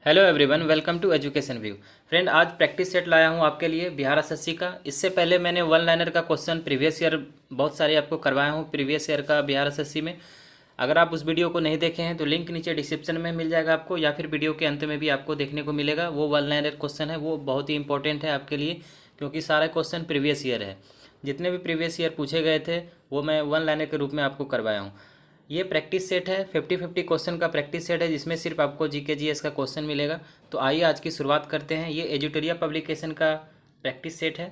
Hello everyone, welcome to education view. Friend, आज practice set लाया हूँ आपके लिए बिहार एसएससी का। इससे पहले मैंने वन लाइनर का क्वेश्चन प्रीवियस ईयर बहुत सारे आपको करवाया हूँ प्रीवियस ईयर का बिहार एसएससी में। अगर आप उस वीडियो को नहीं देखे हैं तो लिंक नीचे डिस्क्रिप्शन में मिल जाएगा आपको, या फिर वीडियो के अंत में भी आपको देखने को मिलेगा। वो वन लाइनर क्वेश्चन है, वो बहुत ही इंपॉर्टेंट है आपके लिए, क्योंकि सारे क्वेश्चन प्रीवियस ईयर है। जितने भी प्रीवियस ईयर पूछे गए थे वो मैं वन लाइनर के रूप में आपको करवाया हूँ। ये प्रैक्टिस सेट है, 50-50 क्वेश्चन का प्रैक्टिस सेट है, जिसमें सिर्फ आपको जीके जीएस का क्वेश्चन मिलेगा। तो आइए आज की शुरुआत करते हैं। ये एजुटेरिया पब्लिकेशन का प्रैक्टिस सेट है।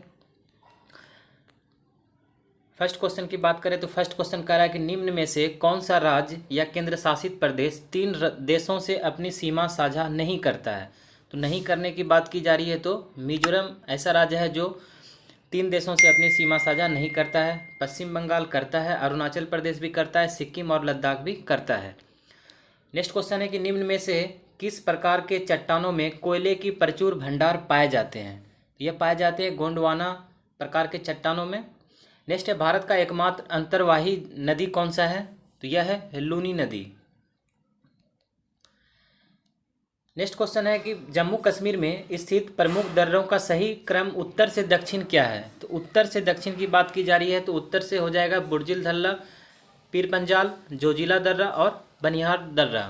फर्स्ट क्वेश्चन की बात करें तो फर्स्ट क्वेश्चन कह रहा है कि निम्न में से कौन सा राज्य या केंद्र शासित प्रदेश तीन देशों से अपनी सीमा साझा नहीं करता है। तो नहीं करने की बात की जा रही है, तो मिजोरम ऐसा राज्य है जो तीन देशों से अपनी सीमा साझा नहीं करता है। पश्चिम बंगाल करता है, अरुणाचल प्रदेश भी करता है, सिक्किम और लद्दाख भी करता है। नेक्स्ट क्वेश्चन है कि निम्न में से किस प्रकार के चट्टानों में कोयले की प्रचुर भंडार पाए जाते हैं। तो यह पाए जाते हैं गोंडवाना प्रकार के चट्टानों में। नेक्स्ट है भारत का एकमात्र अंतर्वाही नदी कौन सा है। तो यह है लूनी नदी। नेक्स्ट क्वेश्चन है कि जम्मू कश्मीर में स्थित प्रमुख दर्रों का सही क्रम उत्तर से दक्षिण क्या है। तो उत्तर से दक्षिण की बात की जा रही है, तो उत्तर से हो जाएगा बुर्जिल धल्ला, पीर पंजाल, जोजिला दर्रा और बनिहार दर्रा।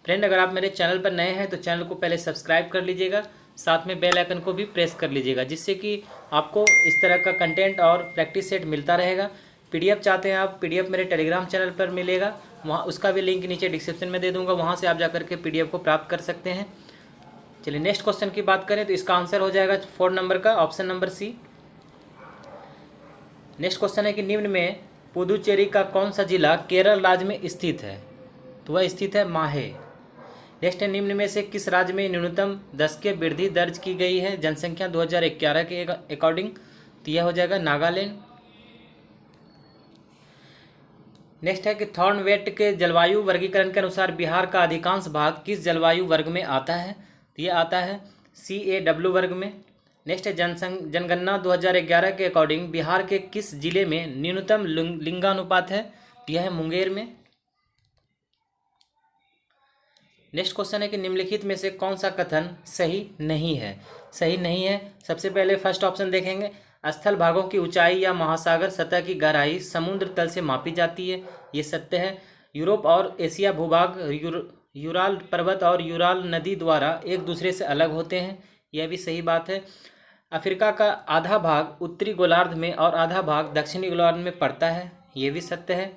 फ्रेंड, अगर आप मेरे चैनल पर नए हैं तो चैनल को पहले सब्सक्राइब कर लीजिएगा, साथ में बेल आइकन को भी प्रेस कर लीजिएगा, जिससे कि आपको इस तरह का कंटेंट और प्रैक्टिस सेट मिलता रहेगा। पीडीएफ चाहते हैं आप, पीडीएफ मेरे टेलीग्राम चैनल पर मिलेगा, वहाँ उसका भी लिंक नीचे डिस्क्रिप्शन में दे दूंगा, वहाँ से आप जाकर के पीडीएफ को प्राप्त कर सकते हैं। चलिए नेक्स्ट क्वेश्चन की बात करें तो इसका आंसर हो जाएगा 4 नंबर का option number C. Next question है कि निम्न में पुदुचेरी का कौन सा जिला केरल राज्य में स्थित है। तो वह स्थित है माहे। नेक्स्ट है निम्न में से किस राज्य में न्यूनतम 10 की वृद्धि दर्ज की गई है जनसंख्या 2011 के अकॉर्डिंग। तो यह हो जाएगा नागालैंड। नेक्स्ट है कि थॉर्नवेट के जलवायु वर्गीकरण के अनुसार बिहार का अधिकांश भाग किस जलवायु वर्ग में आता है। तो यह आता है CAW वर्ग में। नेक्स्ट है जनगणना 2011 के अकॉर्डिंग बिहार के किस जिले में न्यूनतम लिंगानुपात है। तो यह है मुंगेर में। नेक्स्ट क्वेश्चन है कि निम्नलिखित में से कौन सा कथन सही नहीं है। सही नहीं है, सबसे पहले फर्स्ट ऑप्शन देखेंगे। स्थल भागों की ऊंचाई या महासागर सतह की गहराई समुद्र तल से मापी जाती है, ये सत्य है। यूरोप और एशिया भूभाग यूराल पर्वत और यूराल नदी द्वारा एक दूसरे से अलग होते हैं, यह भी सही बात है। अफ्रीका का आधा भाग उत्तरी गोलार्ध में और आधा भाग दक्षिणी गोलार्ध में पड़ता है, ये भी सत्य है।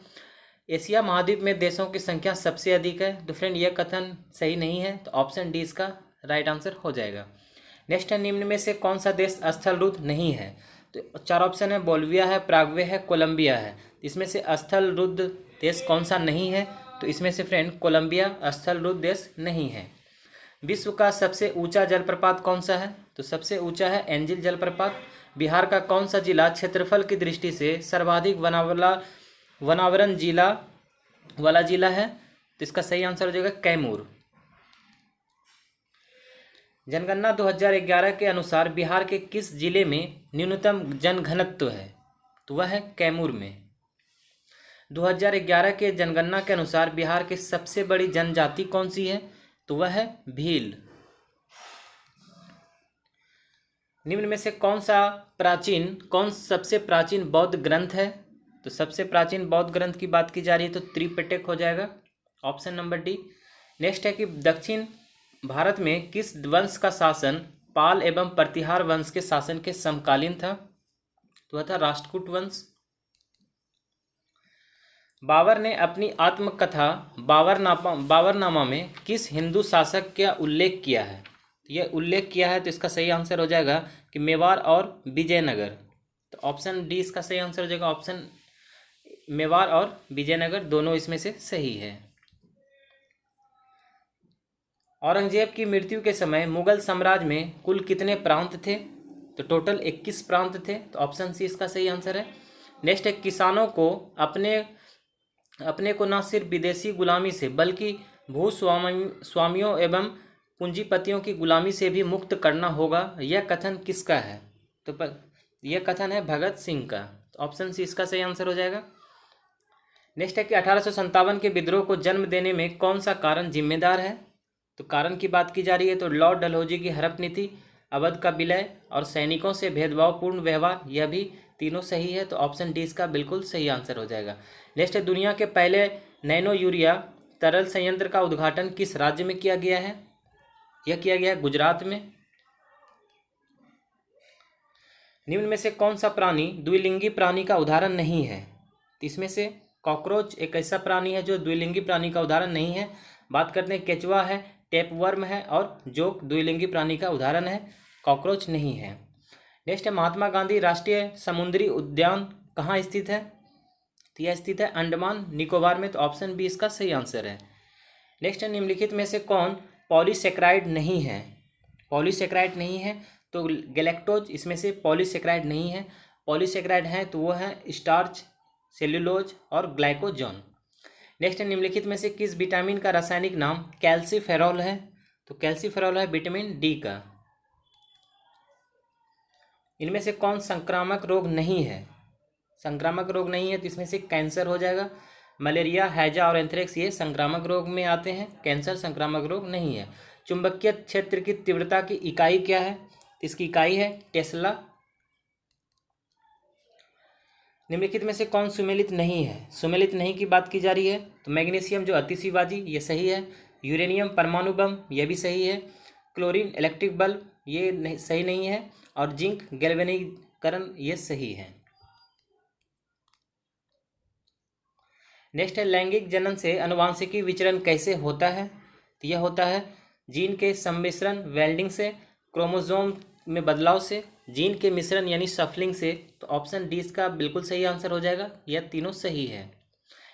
एशिया महाद्वीप में देशों की संख्या सबसे अधिक है। तो फ्रेंड, यह कथन सही नहीं है, तो ऑप्शन डी इसका राइट आंसर हो जाएगा। नेक्स्ट है निम्न में से कौन सा देश स्थल रुद्ध नहीं है। तो 4 ऑप्शन है, बोल्विया है, प्राग्वे है, कोलंबिया है। इसमें से स्थल रुद्ध देश कौन सा नहीं है। तो इसमें से फ्रेंड कोलंबिया स्थल रुद्ध देश नहीं है। विश्व का सबसे ऊंचा जलप्रपात कौन सा है। तो सबसे ऊंचा है एंजिल जलप्रपात। बिहार का कौन सा जिला क्षेत्रफल की दृष्टि से सर्वाधिक वनावरण जिला वाला जिला है। तो इसका सही आंसर हो जाएगा कैमूर। जनगणना 2011 के अनुसार बिहार के किस जिले में न्यूनतम जनघनत्व है। तो वह है कैमूर में। 2011 के जनगणना के अनुसार बिहार की सबसे बड़ी जनजाति कौन सी है। तो वह है भील। निम्न में से कौन सबसे प्राचीन बौद्ध ग्रंथ है। तो सबसे प्राचीन बौद्ध ग्रंथ की बात की जा रही है तो त्रिपिटक हो जाएगा, ऑप्शन नंबर डी। नेक्स्ट है कि दक्षिण भारत में किस वंश का शासन पाल एवं प्रतिहार वंश के शासन के समकालीन था। तो वह था राष्ट्रकूट वंश। बाबर ने अपनी आत्मकथा बाबरनामा में किस हिंदू शासक का उल्लेख किया है। यह उल्लेख किया है, तो इसका सही आंसर हो जाएगा कि मेवाड़ और विजयनगर। तो ऑप्शन डी इसका सही आंसर हो जाएगा। ऑप्शन मेवाड़ और विजयनगर दोनों इसमें से सही है। औरंगजेब की मृत्यु के समय मुगल साम्राज्य में कुल कितने प्रांत थे। तो टोटल 21 प्रांत थे, तो ऑप्शन सी इसका सही आंसर है। नेक्स्ट है किसानों को अपने को न सिर्फ विदेशी गुलामी से बल्कि स्वामियों एवं पूंजीपतियों की गुलामी से भी मुक्त करना होगा, यह कथन किसका है। तो यह कथन है भगत सिंह का। तो ऑप्शन सी इसका सही आंसर हो जाएगा। नेक्स्ट है कि 1857 के विद्रोह को जन्म देने में कौन सा कारण जिम्मेदार है। तो कारण की बात की जा रही है तो लॉर्ड डलहौजी की हड़प नीति, अवध का विलय और सैनिकों से भेदभावपूर्ण व्यवहार, यह भी तीनों सही है। तो ऑप्शन डी इसका बिल्कुल सही आंसर हो जाएगा। नेक्स्ट है, दुनिया के पहले नैनो यूरिया तरल संयंत्र का उद्घाटन किस राज्य में किया गया है? यह किया गया है गुजरात में। निम्न में से कौन सा प्राणी द्विलिंगी प्राणी का उदाहरण नहीं है? तो इसमें से कॉकरोच एक ऐसा प्राणी है जो द्विलिंगी प्राणी का उदाहरण नहीं है। बात करते हैं, केचुआ है, टेपवर्म है और जोक द्विलिंगी प्राणी का उदाहरण है, कॉकरोच नहीं है। नेक्स्ट है, महात्मा गांधी राष्ट्रीय समुद्री उद्यान कहाँ स्थित है? तो यह स्थित है अंडमान निकोबार में। तो ऑप्शन बी इसका सही आंसर है। नेक्स्ट है, निम्नलिखित में से कौन पॉलीसेक्राइड नहीं है? पॉलीसेक्राइड नहीं है तो गैलेक्टोज इसमें से पॉलीसेक्राइड नहीं है। पॉलीसेक्राइड है तो वो है स्टार्च, सेल्यूलोज और ग्लाइकोजन। नेक्स्ट है, निम्नलिखित में से किस विटामिन का रासायनिक नाम कैल्सीफेरॉल है? तो कैल्सीफेरॉल है विटामिन डी का। इनमें से कौन संक्रामक रोग नहीं है? संक्रामक रोग नहीं है तो इसमें से कैंसर हो जाएगा। मलेरिया, हैजा और एंथ्रेक्स ये संक्रामक रोग में आते हैं, कैंसर संक्रामक रोग नहीं है। चुंबकीय क्षेत्र की तीव्रता की इकाई क्या है? इसकी इकाई है टेस्ला। निम्नलिखित में से कौन सुमेलित नहीं है? सुमेलित नहीं की बात की जा रही है तो मैग्नीशियम जो आतिशबाजी ये सही है। यूरेनियम परमाणु बम ये भी सही है। क्लोरीन इलेक्ट्रिक बल्ब ये नहीं, सही नहीं है। और जिंक गैल्वेनीकरण ये सही है। नेक्स्ट है, लैंगिक जनन से अनुवांशिकी विचरण कैसे होता है? तो यह होता है जीन के सम्मिश्रण वेल्डिंग से, क्रोमोसोम में बदलाव से, जीन के मिश्रण यानी सफलिंग से। तो ऑप्शन डी इसका बिल्कुल सही आंसर हो जाएगा, यह तीनों सही है।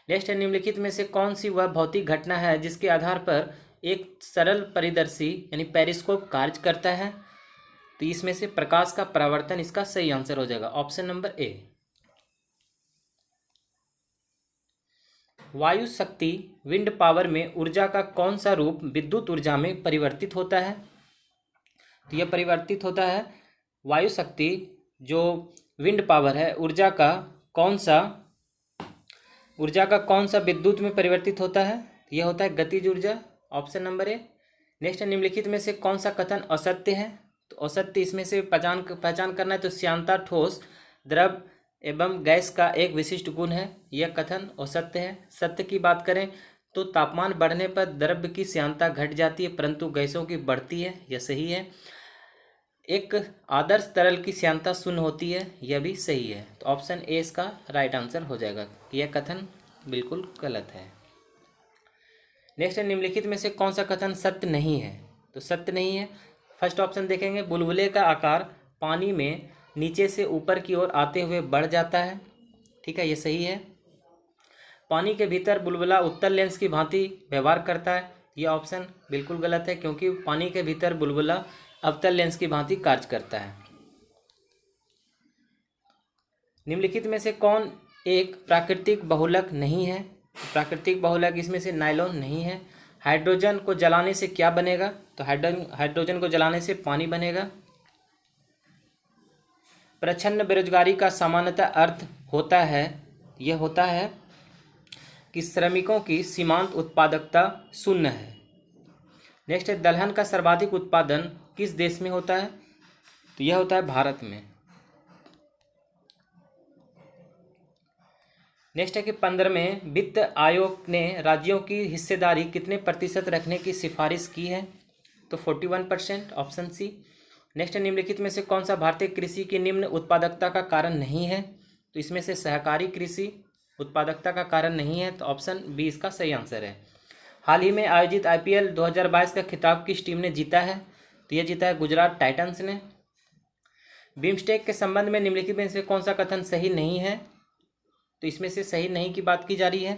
नेक्स्ट है, निम्नलिखित में से कौन सी वह भौतिक घटना है जिसके आधार पर एक सरल परिदर्शी यानी पेरिस्कोप कार्य करता है? तो इसमें से प्रकाश का परावर्तन इसका सही आंसर हो जाएगा, ऑप्शन नंबर ए। वायु शक्ति विंड पावर में ऊर्जा का कौन सा रूप विद्युत ऊर्जा में परिवर्तित होता है? तो यह परिवर्तित होता है वायु शक्ति जो विंड पावर है ऊर्जा का कौन सा विद्युत में परिवर्तित होता है? यह होता है गतिज ऊर्जा, ऑप्शन नंबर ए। नेक्स्ट है, निम्नलिखित में से कौन सा कथन असत्य है? तो असत्य इसमें से पहचान करना है तो श्यानता ठोस, द्रव एवं गैस का एक विशिष्ट गुण है, यह कथन असत्य है। सत्य की बात करें तो तापमान बढ़ने पर द्रव्य की श्यानता घट जाती है परंतु गैसों की बढ़ती है, यह सही है। एक आदर्श तरल की श्यानता शून्य होती है, यह भी सही है। तो ऑप्शन ए इसका राइट आंसर हो जाएगा, यह कथन बिल्कुल गलत है। नेक्स्ट है, निम्नलिखित में से कौन सा कथन सत्य नहीं है? तो सत्य नहीं है, फर्स्ट ऑप्शन देखेंगे, बुलबुले का आकार पानी में नीचे से ऊपर की ओर आते हुए बढ़ जाता है, ठीक है, ये सही है। पानी के भीतर बुलबुला उत्तल लेंस की भांति व्यवहार करता है, यह ऑप्शन बिल्कुल गलत है क्योंकि पानी के भीतर बुलबुला अवतल लेंस की भांति कार्य करता है। निम्नलिखित में से कौन एक प्राकृतिक बहुलक नहीं है? प्राकृतिक बहुलक इसमें से नायलॉन नहीं है। हाइड्रोजन को जलाने से क्या बनेगा? तो हाइड्रोजन को जलाने से पानी बनेगा। प्रच्छन्न बेरोजगारी का सामान्यतः अर्थ होता है, यह होता है कि श्रमिकों की सीमांत उत्पादकता शून्य है। नेक्स्ट है, दलहन का सर्वाधिक उत्पादन किस देश में होता है? तो यह होता है भारत में। नेक्स्ट है कि 15वें वित्त आयोग ने राज्यों की हिस्सेदारी कितने प्रतिशत रखने की सिफारिश की है? तो 41%, ऑप्शन सी। नेक्स्ट है, निम्नलिखित में से कौन सा भारतीय कृषि की निम्न उत्पादकता का कारण नहीं है? तो इसमें से सहकारी कृषि उत्पादकता का कारण नहीं है, तो ऑप्शन बी इसका सही आंसर है। हाल ही में आयोजित IPL 2022 का खिताब किस टीम ने जीता है? तो यह जीता है गुजरात टाइटंस ने। बिम्स्टेक के संबंध में निम्नलिखित में से कौन सा कथन सही नहीं है? तो इसमें से सही नहीं की बात की जा रही है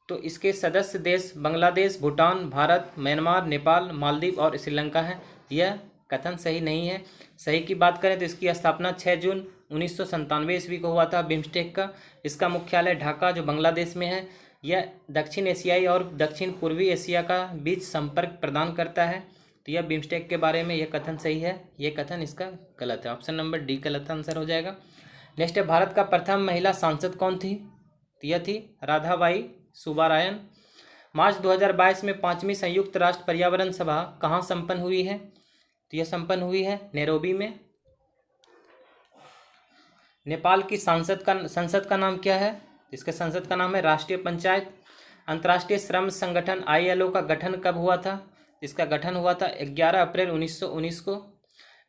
तो इसके सदस्य देश बांग्लादेश, भूटान, भारत, म्यांमार, नेपाल, मालदीव और श्रीलंका है, यह कथन सही नहीं है। सही की बात करें तो इसकी स्थापना 6 जून 1997 ईस्वी को हुआ था बिम्स्टेक का। इसका मुख्यालय ढाका जो बांग्लादेश में है। यह दक्षिण एशियाई और दक्षिण पूर्वी एशिया का बीच संपर्क प्रदान करता है। तो यह बिम्स्टेक के बारे में यह कथन सही है, यह कथन इसका गलत है, ऑप्शन नंबर डी गलत आंसर हो जाएगा। नेक्स्ट है, भारत का प्रथम महिला सांसद कौन थी? तो यह थी राधाबाई सुब्बारायन। मार्च 2022 में 5वीं संयुक्त राष्ट्र पर्यावरण सभा कहाँ संपन्न हुई है? तो यह संपन्न हुई है नैरोबी में। नेपाल की संसद का नाम क्या है? इसके संसद का नाम है राष्ट्रीय पंचायत। अंतर्राष्ट्रीय श्रम संगठन ILO का गठन कब हुआ था? इसका गठन हुआ था 11 अप्रैल 1919 को।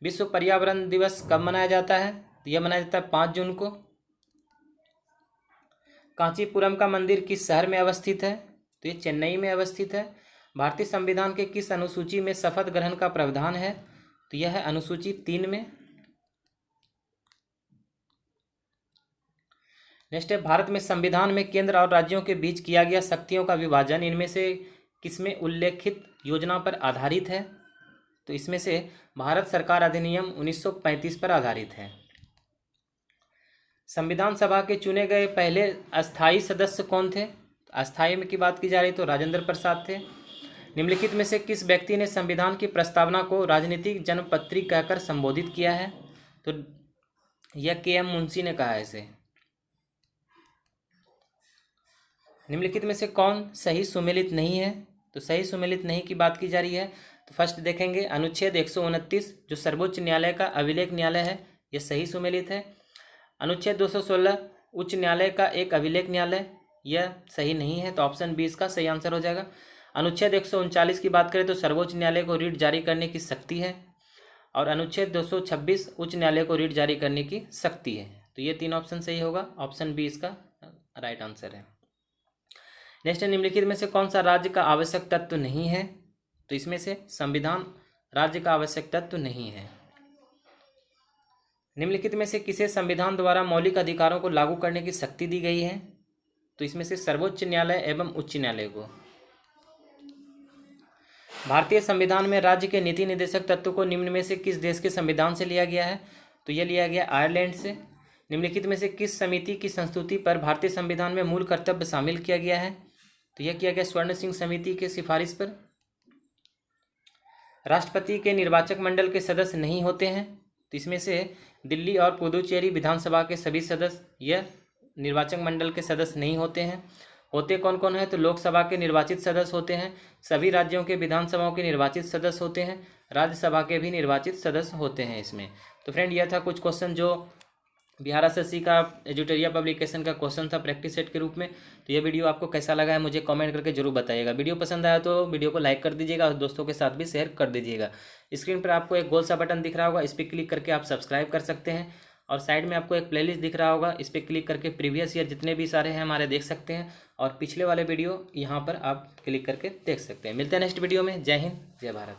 विश्व पर्यावरण दिवस कब मनाया जाता है? तो यह मनाया जाता है 5 जून को। कांचीपुरम का मंदिर किस शहर में अवस्थित है? तो ये चेन्नई में अवस्थित है। भारतीय संविधान के किस अनुसूची में शपथ ग्रहण का प्रावधान है? तो यह है अनुसूची 3 में। नेक्स्ट है, भारत में संविधान में केंद्र और राज्यों के बीच किया गया शक्तियों का विभाजन इनमें से किसमें उल्लेखित योजना पर आधारित है? तो इसमें से भारत सरकार अधिनियम 1935 पर आधारित है। संविधान सभा के चुने गए पहले अस्थायी सदस्य कौन थे? अस्थायी में की बात की जा रही तो राजेंद्र प्रसाद थे। निम्नलिखित में से किस व्यक्ति ने संविधान की प्रस्तावना को राजनीतिक जन्मपत्री कहकर संबोधित किया है? तो यह KM मुंशी ने कहा है इसे। निम्नलिखित में से कौन सही सुमेलित नहीं है? तो सही सुमेलित नहीं की बात की जा रही है तो फर्स्ट देखेंगे अनुच्छेद 129 जो सर्वोच्च न्यायालय का अभिलेख न्यायालय है, यह सही सुमेलित है। अनुच्छेद 216 उच्च न्यायालय का एक अभिलेख न्यायालय, यह सही नहीं है तो ऑप्शन बी इसका सही आंसर हो जाएगा। अनुच्छेद 139 की बात करें तो सर्वोच्च न्यायालय को रीट जारी करने की शक्ति है, और अनुच्छेद 226 उच्च न्यायालय को रीट जारी करने की शक्ति है। तो ये 3 ऑप्शन सही होगा, ऑप्शन बी इसका राइट आंसर है। नेक्स्ट, निम्नलिखित में से कौन सा राज्य का आवश्यक तत्व नहीं है? तो इसमें से संविधान राज्य का आवश्यक तत्व नहीं है। निम्नलिखित में से किसे संविधान द्वारा मौलिक अधिकारों को लागू करने की शक्ति दी गई है? तो इसमें से सर्वोच्च न्यायालय एवं उच्च न्यायालय को। भारतीय संविधान में राज्य के नीति निर्देशक तत्व को निम्न में से किस देश के संविधान से लिया गया है? तो यह लिया गया आयरलैंड से। निम्नलिखित में से किस समिति की संस्तुति पर भारतीय संविधान में मूल कर्तव्य शामिल किया गया है? तो यह किया गया स्वर्ण सिंह समिति के सिफारिश पर। राष्ट्रपति के निर्वाचक मंडल के सदस्य नहीं होते हैं, तो इसमें से दिल्ली और पुदुचेरी विधानसभा के सभी सदस्य यह निर्वाचक मंडल के सदस्य नहीं होते हैं। होते कौन कौन है? तो लोकसभा के निर्वाचित सदस्य होते हैं, सभी राज्यों के विधानसभाओं के निर्वाचित सदस्य होते हैं, राज्यसभा के भी निर्वाचित सदस्य होते हैं इसमें। तो फ्रेंड, यह था कुछ क्वेश्चन जो बिहार एसएससी का एजुटेरिया पब्लिकेशन का क्वेश्चन था प्रैक्टिस सेट के रूप में। तो ये वीडियो आपको कैसा लगा है मुझे कमेंट करके जरूर बताइएगा। वीडियो पसंद आया तो वीडियो को लाइक कर दीजिएगा और दोस्तों के साथ भी शेयर कर दीजिएगा। स्क्रीन पर आपको एक गोल सा बटन दिख रहा होगा, इस पर क्लिक करके आप सब्सक्राइब कर सकते हैं, और साइड में आपको एक प्लेलिस्ट दिख रहा होगा, इस पर क्लिक करके प्रीवियस ईयर जितने भी सारे हैं हमारे देख सकते हैं, और पिछले वाले वीडियो यहाँ पर आप क्लिक करके देख सकते हैं। मिलते हैं नेक्स्ट वीडियो में। जय हिंद, जय भारत।